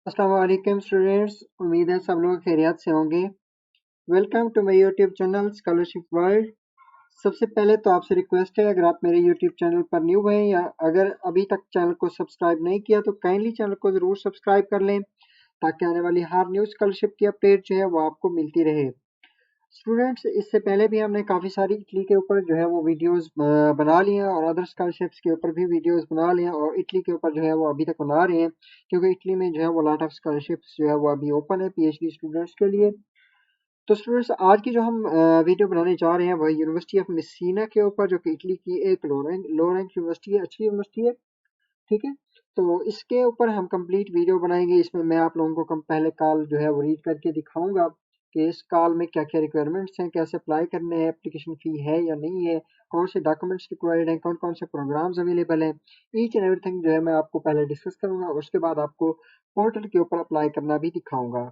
अस्सलाम वालेकुम स्टूडेंट्स, उम्मीद है सब लोग खैरियत से होंगे। Welcome to my YouTube channel scholarship world. सबसे पहले तो आपसे रिक्वेस्ट है, अगर आप मेरे यूट्यूब चैनल पर न्यू हैं या अगर अभी तक चैनल को सब्सक्राइब नहीं किया तो काइंडली चैनल को ज़रूर सब्सक्राइब कर लें ताकि आने वाली हर न्यू स्कॉलरशिप की अपडेट जो है वो आपको मिलती रहे। स्टूडेंट्स, इससे पहले भी हमने काफ़ी सारी इटली के ऊपर जो है वो वीडियोस बना लिए हैं और अदर स्कॉलरशिप्स के ऊपर भी वीडियोस बना लिए हैं और इटली के ऊपर जो है वो अभी तक बना रहे हैं, क्योंकि इटली में जो है वो लॉट ऑफ स्कॉलरशिप्स जो है वो अभी ओपन है पीएचडी स्टूडेंट्स के लिए। तो स्टूडेंट्स, आज की जो हम वीडियो बनाने जा रहे हैं वह यूनिवर्सिटी ऑफ मेसीना के ऊपर, जो कि इटली की एक लो रैंक यूनिवर्सिटी है, अच्छी यूनिवर्सिटी है। ठीक है, तो इसके ऊपर हम कंप्लीट वीडियो बनाएंगे। इसमें मैं आप लोगों को पहले कॉल जो है वो रीड करके दिखाऊंगा कि इस कॉल में क्या क्या रिक्वायरमेंट्स हैं, कैसे अप्लाई करने हैं, एप्लीकेशन फ़ी है या नहीं है, कौन से डॉक्यूमेंट्स रिक्वायर्ड हैं, कौन कौन से प्रोग्राम्स अवेलेबल हैं। ईच एंड एवरीथिंग जो है मैं आपको पहले डिस्कस करूंगा और उसके बाद आपको पोर्टल के ऊपर अप्लाई करना भी दिखाऊंगा।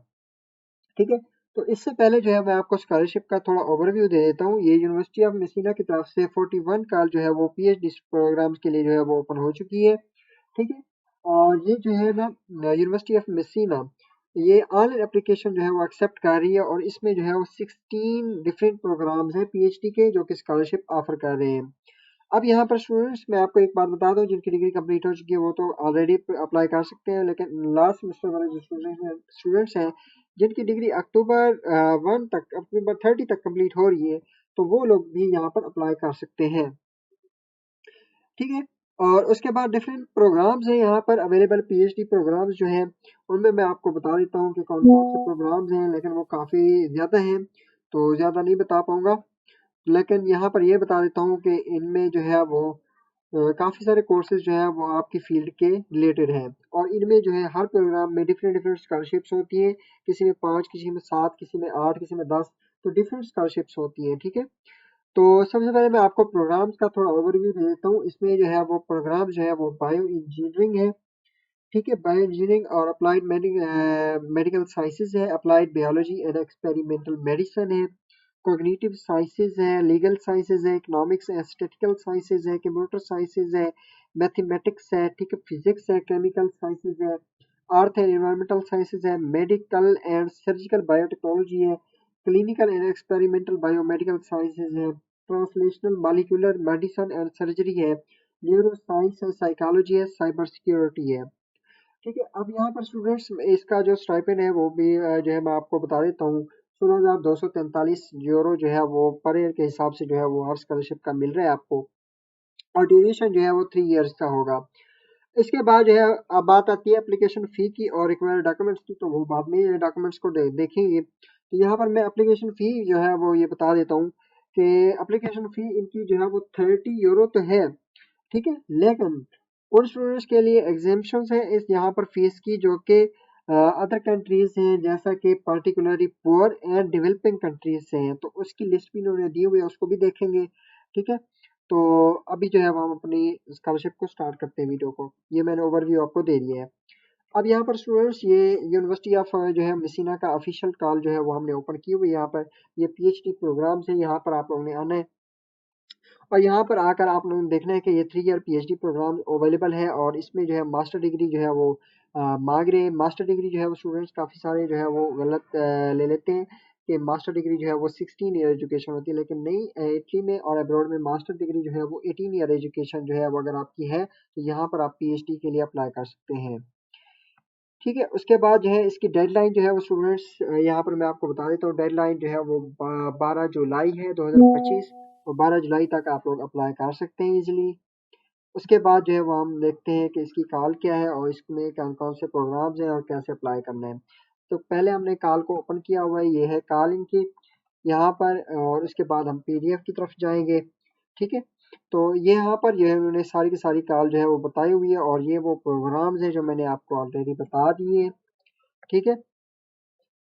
ठीक है, तो इससे पहले जो है मैं आपको स्कॉलरशिप का थोड़ा ओवरव्यू दे देता हूँ। ये यूनिवर्सिटी ऑफ मेसीना की तरफ से 41 कॉल जो है वो पीएचडी प्रोग्राम्स के लिए जो है वो ओपन हो चुकी है। ठीक है, और ये जो है ना, यूनिवर्सिटी ऑफ मेसीना ये ऑनलाइन एप्लीकेशन जो है वो एक्सेप्ट कर रही है और इसमें जो है वो 16 डिफरेंट प्रोग्राम्स हैं पीएचडी के जो कि स्कॉलरशिप ऑफर कर रहे हैं। अब यहाँ पर स्टूडेंट्स, मैं आपको एक बात बता दूं, जिनकी डिग्री कंप्लीट हो चुकी है वो तो ऑलरेडी अप्लाई कर सकते हैं, लेकिन लास्ट सेमेस्टर वाले जो स्टूडेंट्स हैं जिनकी डिग्री अक्टूबर 30 तक कंप्लीट हो रही है, तो वो लोग भी यहाँ पर अप्लाई कर सकते हैं। ठीक है, और उसके बाद डिफरेंट प्रोग्राम्स हैं यहाँ पर अवेलेबल। पीएचडी प्रोग्राम्स जो हैं उनमें मैं आपको बता देता हूँ कि कौन कौन से प्रोग्राम्स हैं, लेकिन वो काफ़ी ज़्यादा हैं तो ज़्यादा नहीं बता पाऊँगा। लेकिन यहाँ पर ये बता देता हूँ कि इनमें जो है वो काफ़ी सारे कोर्सेज जो हैं वो आपकी फील्ड के रिलेटेड हैं और इनमें जो है हर प्रोग्राम में डिफरेंट डिफरेंट स्कॉलरशिप्स होती हैं। किसी में 5, किसी में 7, किसी में 8, किसी में 10, तो डिफरेंट स्कॉलरशिप्स होती हैं। ठीक है, तो सबसे पहले मैं आपको प्रोग्राम्स का थोड़ा ओवरव्यू दे देता हूँ। इसमें जो है वो प्रोग्राम जो है वो बायो इंजीनियरिंग है। ठीक है, बायो इंजीनियरिंग और अप्लाइड मेडिकल साइंसेज है, applied biology and experimental medicine है, कॉग्निटिव साइंसेज है, लीगल साइंसेज है, इकोनॉमिक्स है, स्टैटिस्टिकल साइंसेज है, कंप्यूटर साइंसेज है, मैथमेटिक्स है, ठीक है, फिजिक्स है, केमिकल साइंसेज है, अर्थ एंड एनवायरमेंटल साइंसेज है, मेडिकल एंड सर्जिकल बायोटेक्नोलॉजी है, clinical and experimental biomedical sciences है, translational molecular medicine and surgery है, न्यूरो साइंस है, साइकोलॉजी है, साइबर सिक्योरिटी है। ठीक है, अब यहाँ पर स्टूडेंट्स इसका जो स्टाइपेंड है वो भी जो है मैं आपको बता देता हूँ। 16,243 यूरो जो है वो पर ईयर के हिसाब से जो है वो हर स्कॉलरशिप का मिल रहा है आपको, और ड्यूरेशन जो है वो 3 ईयर्स का होगा। इसके बाद जो है अब बात आती है एप्लीकेशन फ़ी की और रिक्वायर्ड डॉक्यूमेंट्स की, तो वो बाद में ये डॉक्यूमेंट्स को देखेंगे। तो यहाँ पर मैं एप्लीकेशन फ़ी जो है वो ये बता देता हूँ कि एप्लीकेशन फ़ी इनकी जो है वो 30 यूरो तो है। ठीक है, लेकिन उन स्टूडेंट्स के लिए एग्जेम्पशंस हैं इस यहाँ पर फीस की, जो कि अदर कंट्रीज हैं, जैसा कि particularly poor and developing countries से हैं, तो उसकी लिस्ट भी इन्होंने दी हुई है, उसको भी देखेंगे। ठीक है, तो अभी जो है वो हम अपनी स्कॉलरशिप को स्टार्ट करते हैं वीडियो को। ये मैंने ओवरव्यू आपको दे दिया है। अब यहाँ पर स्टूडेंट्स ये यूनिवर्सिटी ऑफ जो है मेसिना का ऑफिशियल कॉल जो है वो हमने ओपन की हुई है। यहाँ पर ये पीएचडी प्रोग्राम्स है, यहाँ पर आप लोगों ने आना है और यहाँ पर आकर आप लोगों ने देखना है कि ये 3 ईयर पीएचडी प्रोग्राम अवेलेबल है और इसमें जो है मास्टर डिग्री जो है वो मांग रहे हैं। मास्टर डिग्री जो है वो स्टूडेंट्स काफ़ी सारे जो है वो गलत ले लेते हैं कि मास्टर डिग्री जो है वो 16 ईयर एजुकेशन होती है, लेकिन नहीं, इटली में और अब्रॉड में मास्टर डिग्री जो है वो 18 ईयर एजुकेशन जो है वो अगर आपकी है तो यहाँ पर आप पीएचडी के लिए अप्लाई कर सकते हैं। ठीक है, उसके बाद जो है इसकी डेडलाइन जो है वो स्टूडेंट्स यहाँ पर मैं आपको बता देता हूँ। डेडलाइन जो है वो 12 जुलाई है 2025, और 12 जुलाई तक आप लोग अप्लाई कर सकते हैं इजीली। उसके बाद जो है वो हम देखते हैं कि इसकी कॉल क्या है और इसमें कौन कौन से प्रोग्राम्स हैं और कैसे अप्लाई करना है। तो पहले हमने कॉल को ओपन किया हुआ है, ये है कॉल इनकी यहाँ पर, और उसके बाद हम पीडीएफ की तरफ जाएंगे। ठीक है, तो ये यहाँ पर जो है उन्होंने सारी की सारी कॉल जो है वो बताई हुई है और ये वो प्रोग्राम्स हैं जो मैंने आपको ऑलरेडी बता दिए हैं। ठीक है,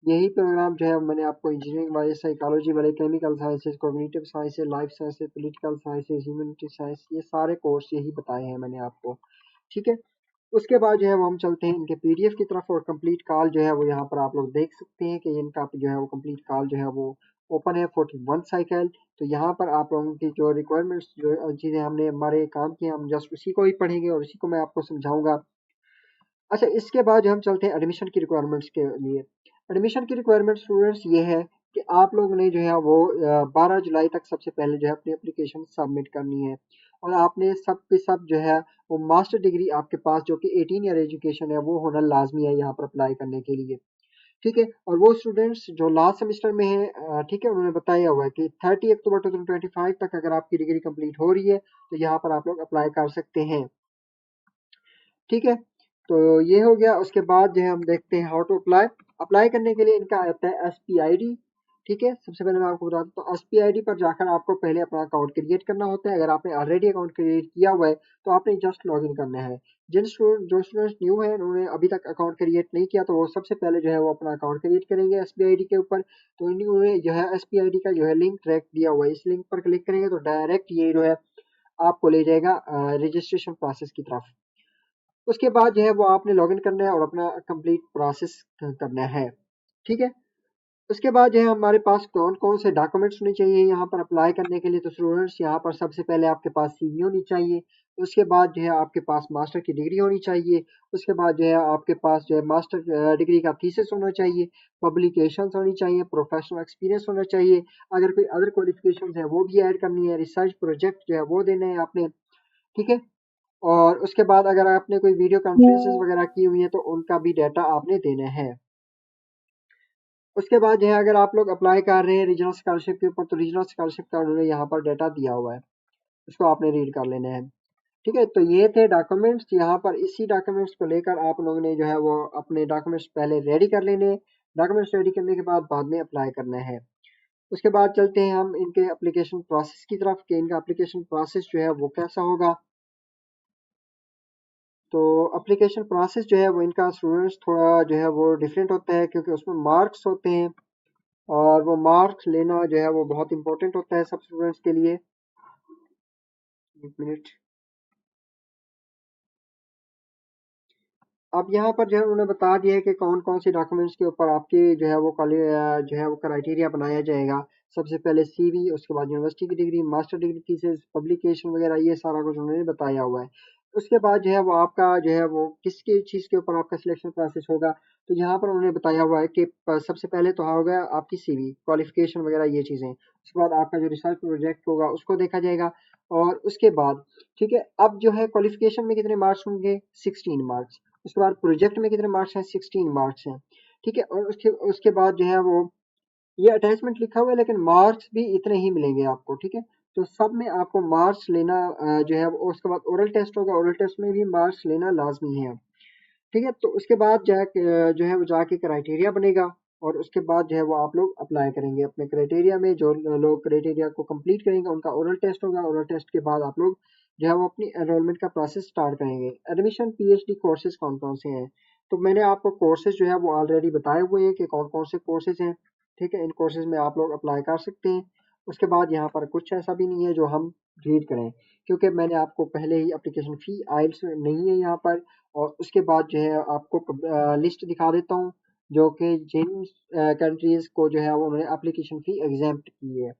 यही प्रोग्राम जो है मैंने आपको इंजीनियरिंग वाले, साइकोलॉजी वाले, chemical sciences, cognitive sciences, life sciences, political sciences, humanity science, ये सारे कोर्स यही बताए हैं मैंने आपको। ठीक है, उसके बाद जो है वो हम चलते हैं इनके पीडीएफ की तरफ और कंप्लीट कॉल जो है वो यहाँ पर आप लोग देख सकते हैं कि इनका जो है वो कंप्लीट कॉल जो है वो ओपन है 41 साइकिल। तो यहाँ पर आप लोगों की जो रिक्वायरमेंट्स जो चीज़ें हमने हमारे काम की हम जस्ट उसी को ही पढ़ेंगे और उसी को मैं आपको समझाऊंगा। अच्छा, इसके बाद जो हम चलते हैं एडमिशन की रिक्वायरमेंट्स के लिए। एडमिशन की रिक्वायरमेंट स्टूडेंट्स ये है कि आप लोगों ने जो है वो 12 जुलाई तक सबसे पहले जो है अपनी एप्लीकेशन सबमिट करनी है, और आपने सब के सब जो है वो मास्टर डिग्री आपके पास जो कि 18 ईयर एजुकेशन है वो होना लाजमी है यहाँ पर अप्लाई करने के लिए। ठीक है, और वो स्टूडेंट्स जो लास्ट सेमेस्टर में है, ठीक है, उन्होंने बताया हुआ है कि 30 अक्टूबर 2025 तक अगर आपकी डिग्री कंप्लीट हो रही है तो यहाँ पर आप लोग अप्लाई कर सकते हैं। ठीक है, तो ये हो गया। उसके बाद जो है हम देखते हैं हाउ टू अप्लाई। अप्लाई करने के लिए इनका आता है SPID। ठीक है, सबसे पहले मैं आपको बता दूं तो SPID पर जाकर आपको पहले अपना अकाउंट क्रिएट करना होता है। अगर आपने ऑलरेडी अकाउंट क्रिएट किया हुआ है तो आपने जस्ट लॉग इन करना है। जो स्टूडेंट्स न्यू है उन्होंने अभी तक अकाउंट क्रिएट नहीं किया तो वो सबसे पहले जो है वो अपना अकाउंट क्रिएट करेंगे SPID के ऊपर। तो इन्होंने जो है SPID का जो है लिंक ट्रैक दिया हुआ है, इस लिंक पर क्लिक करेंगे तो डायरेक्ट ये जो है आपको ले जाएगा रजिस्ट्रेशन प्रोसेस की तरफ। उसके बाद जो है वो आपने लॉगिन करना है और अपना कंप्लीट प्रोसेस करना है। ठीक है, उसके बाद जो है हमारे पास कौन कौन से डॉक्यूमेंट्स होने चाहिए यहाँ पर अप्लाई करने के लिए। तो स्टूडेंट्स यहाँ पर सबसे पहले आपके पास CV होनी चाहिए। उसके बाद जो है आपके पास मास्टर की डिग्री होनी चाहिए। उसके बाद जो है आपके पास जो है मास्टर डिग्री का थीसिस होना चाहिए। पब्लिकेशंस होनी चाहिए। प्रोफेशनल एक्सपीरियंस होना चाहिए। अगर कोई अदर क्वालिफिकेशन है वो भी ऐड करनी है। रिसर्च प्रोजेक्ट जो है वो देने हैं आपने। ठीक है, और उसके बाद अगर आपने कोई वीडियो कॉन्फ्रेंसेस वगैरह की हुई है तो उनका भी डाटा आपने देना है। उसके बाद जो है अगर आप लोग अप्लाई कर रहे हैं रीजनल स्कॉलरशिप के ऊपर तो रीजनल स्कॉलरशिप का उन्होंने यहाँ पर डाटा दिया हुआ है, उसको आपने रीड कर लेना है। ठीक है, तो ये थे डॉक्यूमेंट्स। यहाँ पर इसी डॉक्यूमेंट्स को लेकर आप लोगों ने जो है वो अपने डॉक्यूमेंट्स पहले रेडी कर लेने। डॉक्यूमेंट्स रेडी करने के बाद में अप्लाई करना है। उसके बाद चलते हैं हम इनके एप्लीकेशन प्रोसेस की तरफ कि इनका एप्लीकेशन प्रोसेस जो है वो कैसा होगा। तो एप्लीकेशन प्रोसेस जो है वो इनका स्टूडेंट्स थोड़ा जो है वो डिफरेंट होता है क्योंकि उसमें मार्क्स होते हैं, और वो मार्क्स लेना जो है वो बहुत इंपॉर्टेंट होता है सब स्टूडेंट्स के लिए। एक मिनट। अब यहाँ पर जो है उन्होंने बता दिया है कि कौन कौन से डॉक्यूमेंट्स के ऊपर आपके जो है वो जो है वो क्राइटेरिया बनाया जाएगा। सबसे पहले CV, उसके बाद यूनिवर्सिटी की degree, master degree thesis, publication वगैरह ये सारा कुछ उन्होंने बताया हुआ है। उसके बाद जो है वो आपका जो है वो किसकी चीज़ के ऊपर आपका सिलेक्शन प्रोसेस होगा। तो यहाँ पर उन्होंने बताया हुआ है कि सबसे पहले तो होगा आपकी CV, क्वालिफिकेशन वगैरह ये चीज़ें। उसके बाद आपका जो रिसर्च प्रोजेक्ट होगा उसको देखा जाएगा। और उसके बाद ठीक है, अब जो है क्वालिफिकेशन में कितने मार्क्स होंगे, 16 मार्क्स। उसके बाद प्रोजेक्ट में कितने मार्क्स हैं, 16 मार्क्स हैं। ठीक है, और उसके उसके बाद जो है वो ये अटैचमेंट लिखा हुआ है लेकिन मार्क्स भी इतने ही मिलेंगे आपको। ठीक है, तो सब में आपको मार्क्स लेना जो है वो। उसके बाद ओरल टेस्ट होगा, ओरल टेस्ट में भी मार्क्स लेना लाजमी है। ठीक है, तो उसके बाद जो है वो जाके क्राइटेरिया बनेगा, और उसके बाद जो है वो आप लोग अप्लाई करेंगे अपने क्राइटेरिया में। जो लोग क्राइटेरिया को कंप्लीट करेंगे उनका ओरल टेस्ट होगा। ओरल टेस्ट के बाद आप लोग जो है वो अपनी एनरोलमेंट का प्रोसेस स्टार्ट करेंगे। एडमिशन PhD कोर्सेज कौन कौन से हैं, तो मैंने आपको कोर्सेज जो है वो ऑलरेडी बताए हुए हैं कि कौन कौन से कोर्सेज हैं। ठीक है, इन कोर्सेज में आप लोग अप्लाई कर सकते हैं। उसके बाद यहाँ पर कुछ ऐसा भी नहीं है जो हम रीड करें, क्योंकि मैंने आपको पहले ही एप्लीकेशन फ़ी आइल्स नहीं है यहाँ पर। और उसके बाद जो है आपको लिस्ट दिखा देता हूँ जो कि जिन कंट्रीज को जो है वो उन्होंने एप्लीकेशन फ़ी एग्जेम्प्ट की है।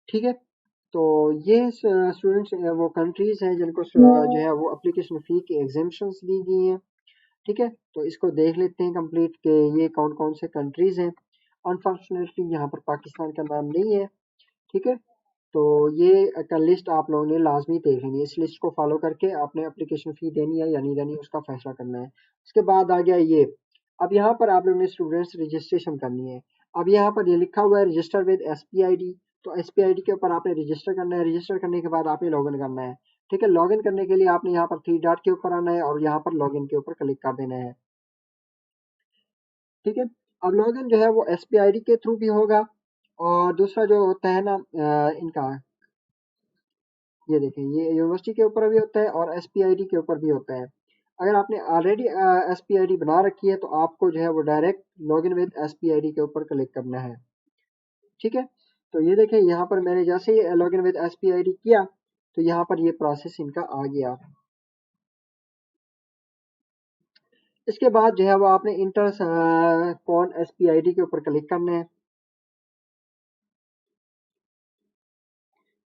ठीक है, तो ये स्टूडेंट्स वो कंट्रीज हैं जिनको जो है वो एप्लीकेशन फ़ी की एग्जेम्पशंस दी गई हैं। ठीक है, तो इसको देख लेते हैं कंप्लीट के ये कौन कौन से कंट्रीज हैं। अनफॉर्चुनेटली यहाँ पर पाकिस्तान का नाम नहीं है। ठीक है, तो ये का लिस्ट आप लोगों ने लाजमी देख लेनी है। इस लिस्ट को फॉलो करके आपने एप्लीकेशन फ़ी देनी है या नहीं देनी उसका फैसला करना है। उसके बाद आ गया ये। अब यहाँ पर आप लोगों ने स्टूडेंट्स रजिस्ट्रेशन करनी है। अब यहाँ पर ये लिखा हुआ है रजिस्टर विद SPID। तो SPID के ऊपर आपने रजिस्टर करना है। रजिस्टर करने के बाद आपने लॉगिन करना है। ठीक है, लॉगिन करने के लिए आपने यहाँ पर 3 डॉट के ऊपर आना है और यहाँ पर लॉगिन के ऊपर क्लिक कर देना है। ठीक है, अब लॉगिन जो है वो SPID के थ्रू भी होगा, और दूसरा जो होता है ना इनका, ये देखें, ये यूनिवर्सिटी के ऊपर भी होता है और SPID के ऊपर भी होता है। अगर आपने ऑलरेडी SPID बना रखी है तो आपको जो है वो डायरेक्ट लॉगिन विद SPID के ऊपर क्लिक करना है। ठीक है, तो ये देखें यहाँ पर मैंने जैसे ही लॉगिन विद SPID किया तो यहाँ पर ये प्रोसेस इनका आ गया। इसके बाद जो है वो आपने इंटर कौन SPID के ऊपर क्लिक करना है।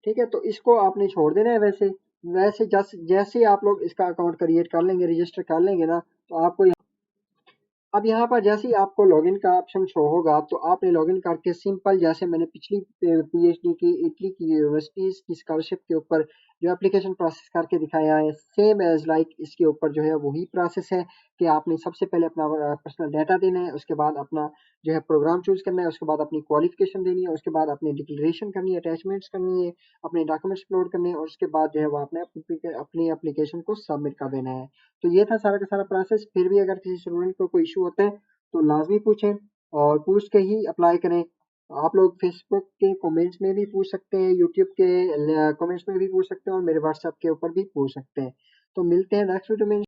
ठीक है, तो इसको आपने छोड़ देना है। वैसे वैसे जैसे जैसे आप लोग इसका अकाउंट क्रिएट कर लेंगे, रजिस्टर कर लेंगे ना, तो आपको अब यहाँ पर जैसे ही आपको लॉगिन का ऑप्शन शो होगा तो आपने लॉगिन करके सिंपल जैसे मैंने पिछली पीएचडी की इटली की यूनिवर्सिटीज की स्कॉलरशिप के ऊपर जो एप्लीकेशन प्रोसेस करके दिखाया है सेम एज लाइक इसके ऊपर जो है वही प्रोसेस है कि आपने सबसे पहले अपना पर्सनल डाटा देना है, उसके बाद अपना जो है प्रोग्राम चूज करना है, उसके बाद अपनी क्वालिफिकेशन देनी है, उसके बाद अपनी डिक्लेरेशन करनी है, अटैचमेंट्स करनी है, अपने डॉक्यूमेंट्स अपलोड करने हैं और उसके बाद जो है वो आपने अपनी एप्लीकेशन को सबमिट कर देना है। तो ये था सारा का सारा प्रोसेस। फिर भी अगर किसी स्टूडेंट को कोई इशू होता है तो लाजमी पूछें और पूछ के ही अप्लाई करें। आप लोग फेसबुक के कमेंट्स में भी पूछ सकते हैं, यूट्यूब के कमेंट्स में भी पूछ सकते हैं और मेरे व्हाट्सएप के ऊपर भी पूछ सकते हैं। तो मिलते हैं नेक्स्ट वीडियो में।